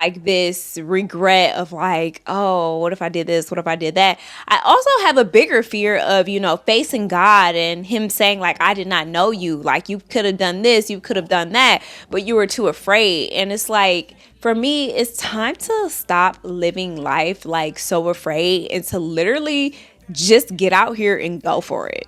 like this regret of like, oh, what if I did this? What if I did that? I also have a bigger fear of, facing God and him saying like, I did not know you. Like you could have done this, you could have done that, but you were too afraid. And it's like, for me, it's time to stop living life like so afraid and to literally just get out here and go for it.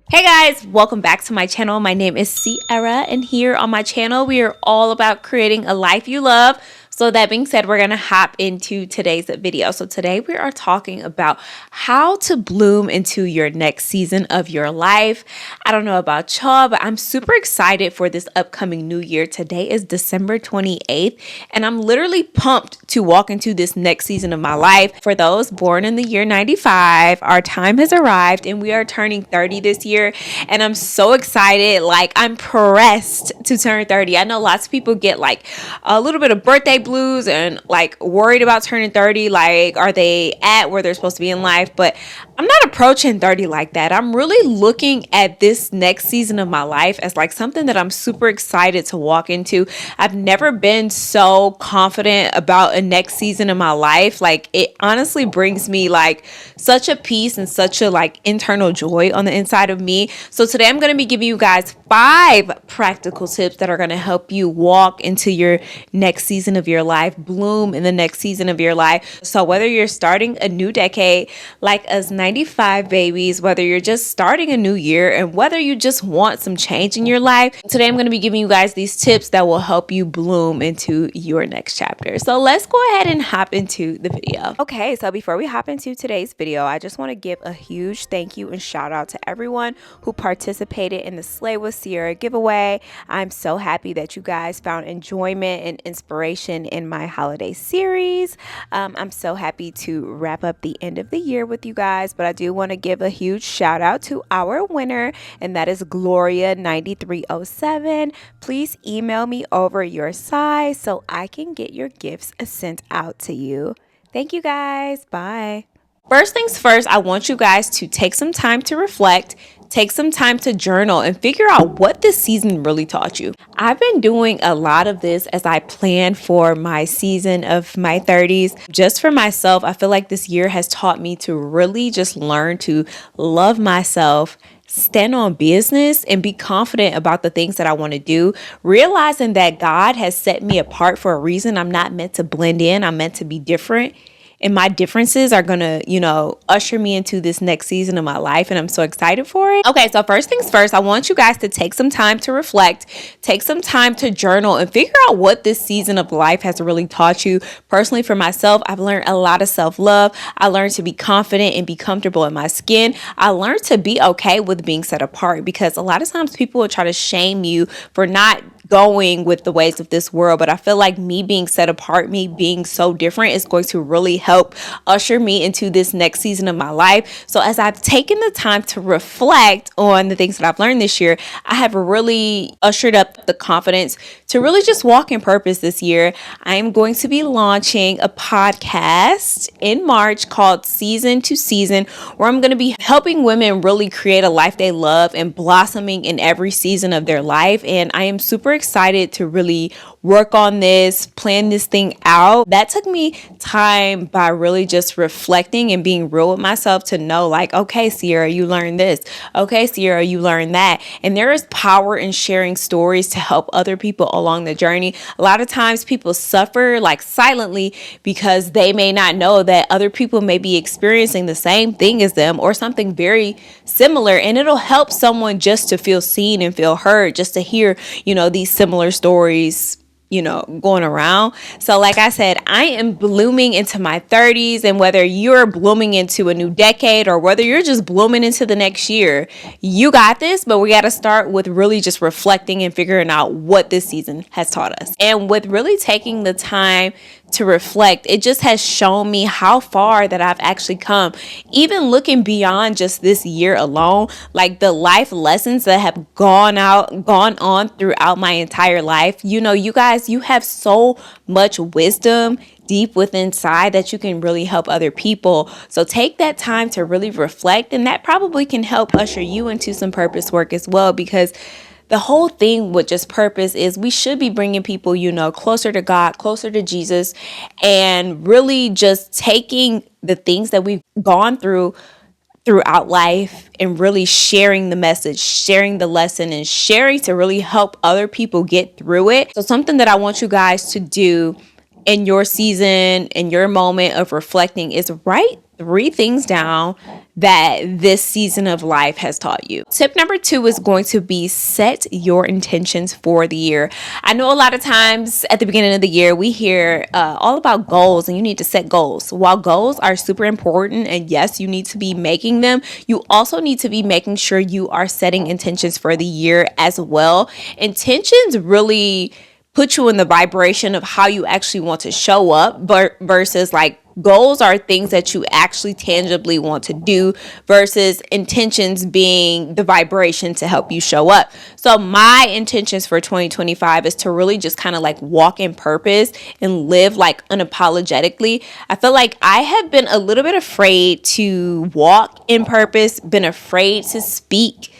Hey guys, welcome back to my channel. My name is Sierra, and here on my channel, we are all about creating a life you love. So that being said, we're going to hop into today's video. So today we are talking about how to bloom into your next season of your life. I don't know about y'all, but I'm super excited for this upcoming new year. Today is December 28th, and I'm literally pumped to walk into this next season of my life. For those born in the year 95, our time has arrived and we are turning 30 this year. And I'm so excited. Like, I'm pressed to turn 30. I know lots of people get like a little bit of birthday blues and like worried about turning 30. Like, are they at where they're supposed to be in life? But I'm not approaching 30 like that. I'm really looking at this next season of my life as like something that I'm super excited to walk into. I've never been so confident about a next season of my life. Like, it honestly brings me like such a peace and such a like internal joy on the inside of me. So today I'm going to be giving you guys 5 practical tips that are going to help you walk into your next season of your life, bloom in the next season of your life. So whether you're starting a new decade like us 95 babies, whether you're just starting a new year, and whether you just want some change in your life, today I'm going to be giving you guys these tips that will help you bloom into your next chapter. So let's go ahead and hop into the video. Okay, so before we hop into today's video, I just want to give a huge thank you and shout out to everyone who participated in the Slay with Sierra giveaway. I'm so happy that you guys found enjoyment and inspiration in my holiday series. I'm so happy to wrap up the end of the year with you guys, but I do want to give a huge shout out to our winner, and that is Gloria9307. Please email me over your size so I can get your gifts sent out to you. Thank you guys. Bye. First things first, I want you guys to take some time to reflect, take some time to journal, and figure out what this season really taught you. I've been doing a lot of this as I plan for my season of my 30s. Just for myself, I feel like this year has taught me to really just learn to love myself, stand on business, and be confident about the things that I want to do, realizing that God has set me apart for a reason. I'm not meant to blend in. I'm meant to be different. And my differences are going to, usher me into this next season of my life. And I'm so excited for it. Okay, so first things first, I want you guys to take some time to reflect, take some time to journal, and figure out what this season of life has really taught you. Personally, for myself, I've learned a lot of self-love. I learned to be confident and be comfortable in my skin. I learned to be okay with being set apart, because a lot of times people will try to shame you for not going with the ways of this world. But I feel like me being set apart, me being so different, is going to really help usher me into this next season of my life. So as I've taken the time to reflect on the things that I've learned this year, I have really ushered up the confidence to really just walk in purpose this year. I am going to be launching a podcast in March called Season to Season, where I'm going to be helping women really create a life they love and blossoming in every season of their life. And I am super excited to really work on this, plan this thing out. That took me time by really just reflecting and being real with myself to know like, okay, Sierra, you learned this. Okay, Sierra, you learned that. And there is power in sharing stories to help other people along the journey. A lot of times people suffer like silently because they may not know that other people may be experiencing the same thing as them or something very similar. And it'll help someone just to feel seen and feel heard, just to hear, these similar stories going around. So like I said, I am blooming into my 30s, and whether you're blooming into a new decade or whether you're just blooming into the next year, you got this. But we got to start with really just reflecting and figuring out what this season has taught us. And with really taking the time to reflect, it just has shown me how far that I've actually come. Even looking beyond just this year alone, like the life lessons that have gone on throughout my entire life. You guys, you have so much wisdom deep within inside that you can really help other people. So take that time to really reflect, and that probably can help usher you into some purpose work as well, because the whole thing with just purpose is we should be bringing people, closer to God, closer to Jesus, and really just taking the things that we've gone throughout life and really sharing the message, sharing the lesson, and sharing to really help other people get through it. So something that I want you guys to do in your season, in your moment of reflecting, is write 3 things down that this season of life has taught you. Tip number 2 is going to be set your intentions for the year. I know a lot of times at the beginning of the year, we hear all about goals, and you need to set goals. While goals are super important, and yes, you need to be making them, you also need to be making sure you are setting intentions for the year as well. Intentions really put you in the vibration of how you actually want to show up, but versus like goals are things that you actually tangibly want to do, versus intentions being the vibration to help you show up. So my intentions for 2025 is to really just kind of like walk in purpose and live like unapologetically. I feel like I have been a little bit afraid to walk in purpose, been afraid to speak,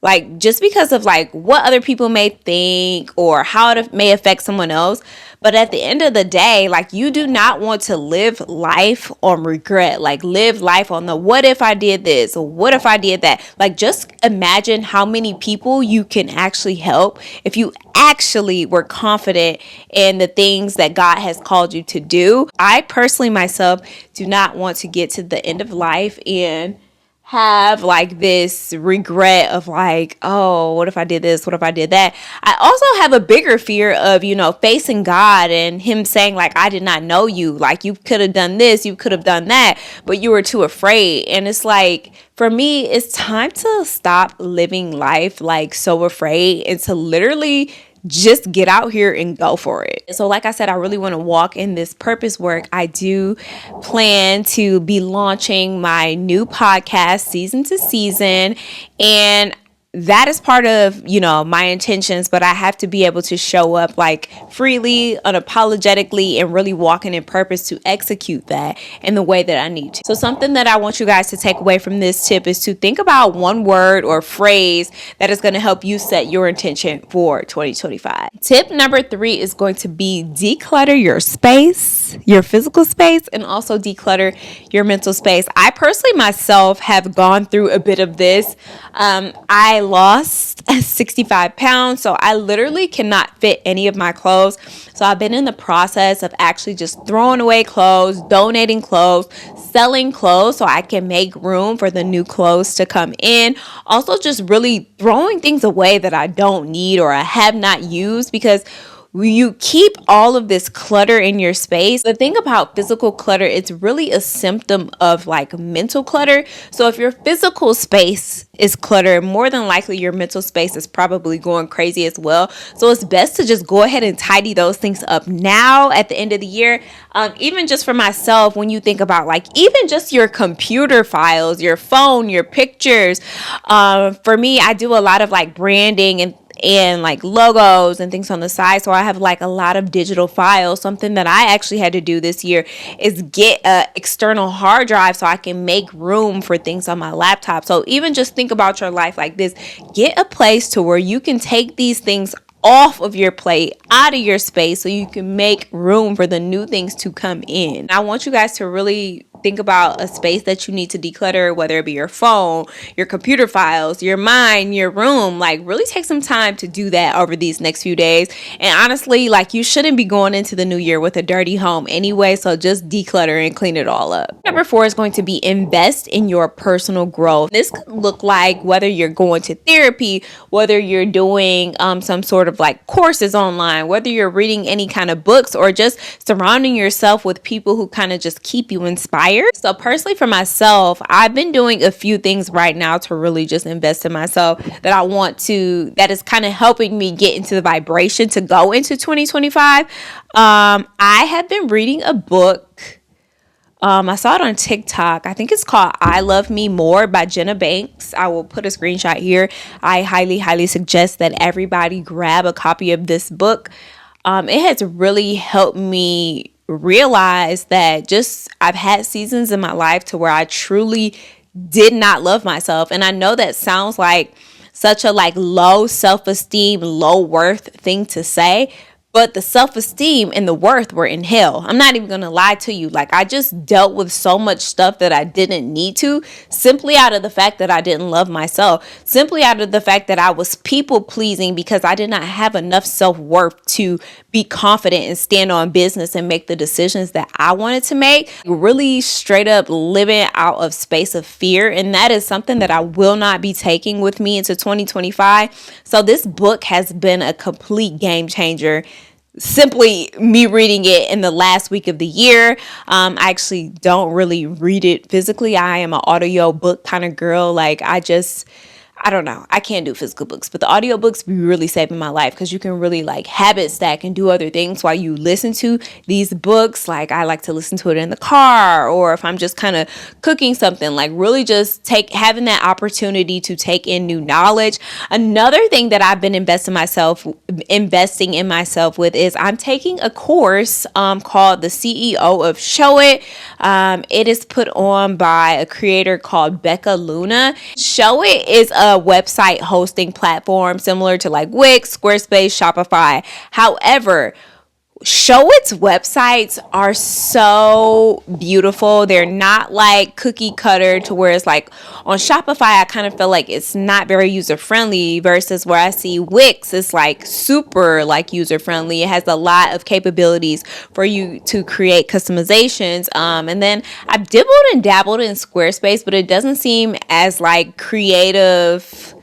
like just because of like what other people may think or how it may affect someone else. But at the end of the day, like, you do not want to live life on regret, like live life on the what if I did this or what if I did that. Like, just imagine how many people you can actually help if you actually were confident in the things that God has called you to do. I personally myself do not want to get to the end of life and have like this regret of like, oh, what if I did this? What if I did that? I also have a bigger fear of, facing God and him saying like, I did not know you. Like, you could have done this, you could have done that, but you were too afraid. And it's like, for me, it's time to stop living life like so afraid and to literally just get out here and go for it. So like I said, I really want to walk in this purpose work. I do plan to be launching my new podcast season to season, and that is part of, my intentions, but I have to be able to show up like freely, unapologetically, and really walking in purpose to execute that in the way that I need to. So something that I want you guys to take away from this tip is to think about one word or phrase that is going to help you set your intention for 2025. Tip number 3 is going to be declutter your space, your physical space, and also declutter your mental space. I personally myself have gone through a bit of this. I lost 65 pounds, so I literally cannot fit any of my clothes. So I've been in the process of actually just throwing away clothes, donating clothes, selling clothes so I can make room for the new clothes to come in. Also, just really throwing things away that I don't need or I have not used, because you keep all of this clutter in your space. The thing about physical clutter, it's really a symptom of like mental clutter. So if your physical space is cluttered, more than likely your mental space is probably going crazy as well. So it's best to just go ahead and tidy those things up now at the end of the year. Even just for myself, when you think about like even just your computer files, your phone, your pictures. For me, I do a lot of like branding and like logos and things on the side. So I have like a lot of digital files. Something that I actually had to do this year is get an external hard drive so I can make room for things on my laptop. So even just think about your life like this. Get a place to where you can take these things off of your plate, out of your space, so you can make room for the new things to come in. I want you guys to really think about a space that you need to declutter, whether it be your phone, your computer files, your mind, your room. Like, really take some time to do that over these next few days. And honestly, like, you shouldn't be going into the new year with a dirty home anyway, so just declutter and clean it all up. Number 4 is going to be invest in your personal growth. This could look like whether you're going to therapy, whether you're doing some sort of like courses online, whether you're reading any kind of books, or just surrounding yourself with people who kind of just keep you inspired. So personally for myself, I've been doing a few things right now to really just invest in myself that is kind of helping me get into the vibration to go into 2025. I have been reading a book. I saw it on TikTok. I think it's called I Love Me More by Jenna Banks. I will put a screenshot here. I highly, highly suggest that everybody grab a copy of this book. It has really helped me realize that I've had seasons in my life to where I truly did not love myself. And I know that sounds like such a like low self-esteem, low worth thing to say. But the self-esteem and the worth were in hell. I'm not even going to lie to you. Like, I just dealt with so much stuff that I didn't need to, simply out of the fact that I didn't love myself, simply out of the fact that I was people pleasing because I did not have enough self-worth to be confident and stand on business and make the decisions that I wanted to make. Really straight up living out of space of fear. And that is something that I will not be taking with me into 2025. So this book has been a complete game changer. Simply me reading it in the last week of the year. I actually don't really read it physically. I am an audio book kind of girl. Like, I don't know. I can't do physical books, but the audio books be really saving my life because you can really like habit stack and do other things while you listen to these books. Like, I like to listen to it in the car, or if I'm just kind of cooking something, like really just having that opportunity to take in new knowledge. Another thing that I've been investing in myself with is I'm taking a course called the CEO of Show It. It is put on by a creator called Becca Luna. Show It is a website hosting platform similar to like Wix, Squarespace, Shopify. However, Show It's websites are so beautiful. They're not like cookie cutter to where it's like on Shopify, I kind of feel like it's not very user friendly versus where I see Wix is like super like user friendly. It has a lot of capabilities for you to create customizations. And then I've dibbled and dabbled in Squarespace, but it doesn't seem as like creative.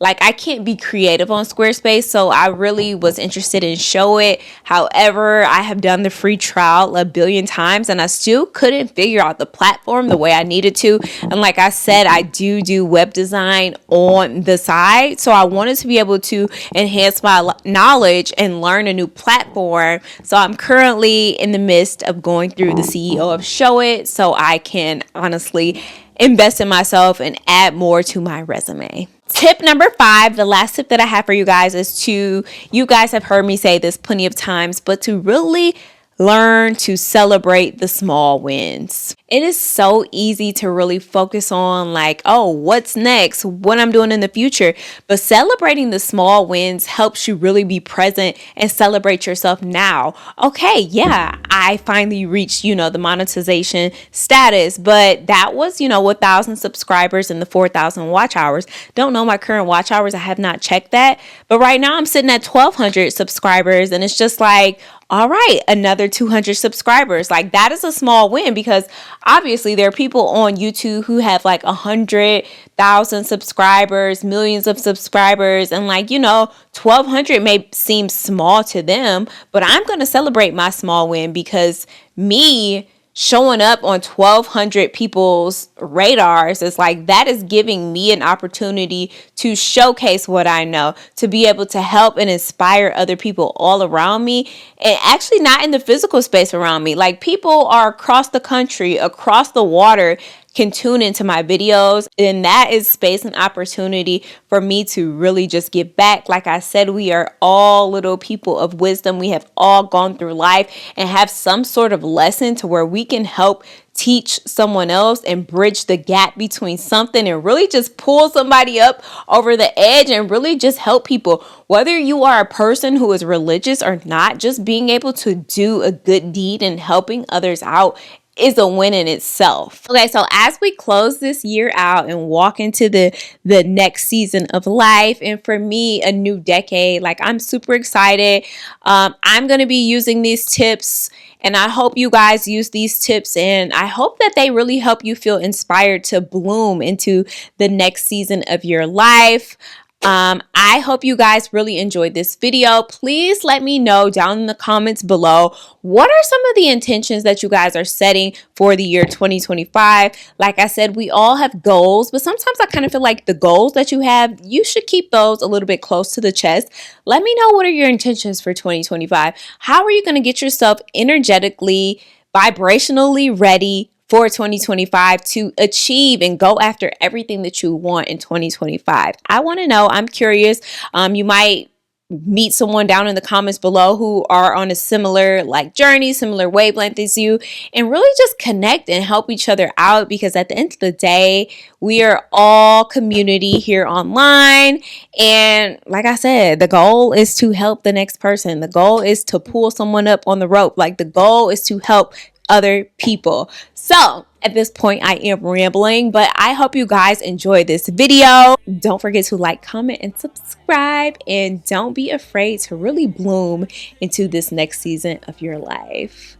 Like, I can't be creative on Squarespace, so I really was interested in Show It. However, I have done the free trial a billion times, and I still couldn't figure out the platform the way I needed to. And like I said, I do web design on the side, so I wanted to be able to enhance my knowledge and learn a new platform. So I'm currently in the midst of going through the CEO of Show It, so I can honestly invest in myself and add more to my resume. Tip number 5, the last tip that I have for you guys is you guys have heard me say this plenty of times, but to really learn to celebrate the small wins. It is so easy to really focus on like, oh, what's next? What I'm doing in the future. But celebrating the small wins helps you really be present and celebrate yourself now. Okay, yeah, I finally reached, the monetization status, but that was, 1,000 subscribers and the 4,000 watch hours. Don't know my current watch hours. I have not checked that. But right now I'm sitting at 1,200 subscribers, and it's just like, all right, another 200 subscribers. Like, that is a small win because obviously there are people on YouTube who have like 100,000 subscribers, millions of subscribers, and 1,200 may seem small to them, but I'm going to celebrate my small win because me showing up on 1,200 people's radars is like, that is giving me an opportunity to showcase what I know, to be able to help and inspire other people all around me, and actually not in the physical space around me. Like, people are across the country, across the water, can tune into my videos, and that is space and opportunity for me to really just give back. Like I said, we are all little people of wisdom. We have all gone through life and have some sort of lesson to where we can help teach someone else and bridge the gap between something and really just pull somebody up over the edge and really just help people. Whether you are a person who is religious or not, just being able to do a good deed and helping others out is a win in itself. Okay, so as we close this year out and walk into the next season of life, and for me, a new decade, like, I'm super excited. I'm going to be using these tips, and I hope you guys use these tips, and I hope that they really help you feel inspired to bloom into the next season of your life. I hope you guys really enjoyed this video. Please let me know down in the comments below, what are some of the intentions that you guys are setting for the year 2025? Like I said, we all have goals, but sometimes I kind of feel like the goals that you have, you should keep those a little bit close to the chest. Let me know, what are your intentions for 2025? How are you going to get yourself energetically, vibrationally ready for 2025 to achieve and go after everything that you want in 2025? I want to know. I'm curious. You might meet someone down in the comments below who are on a similar like journey, similar wavelength as you, and really just connect and help each other out, because at the end of the day, we are all community here online. And like I said, the goal is to help the next person. The goal is to pull someone up on the rope. Like, the goal is to help other people. So at this point, I am rambling, but I hope you guys enjoy this video. Don't forget to like, comment, and subscribe, and don't be afraid to really bloom into this next season of your life.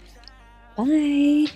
Bye.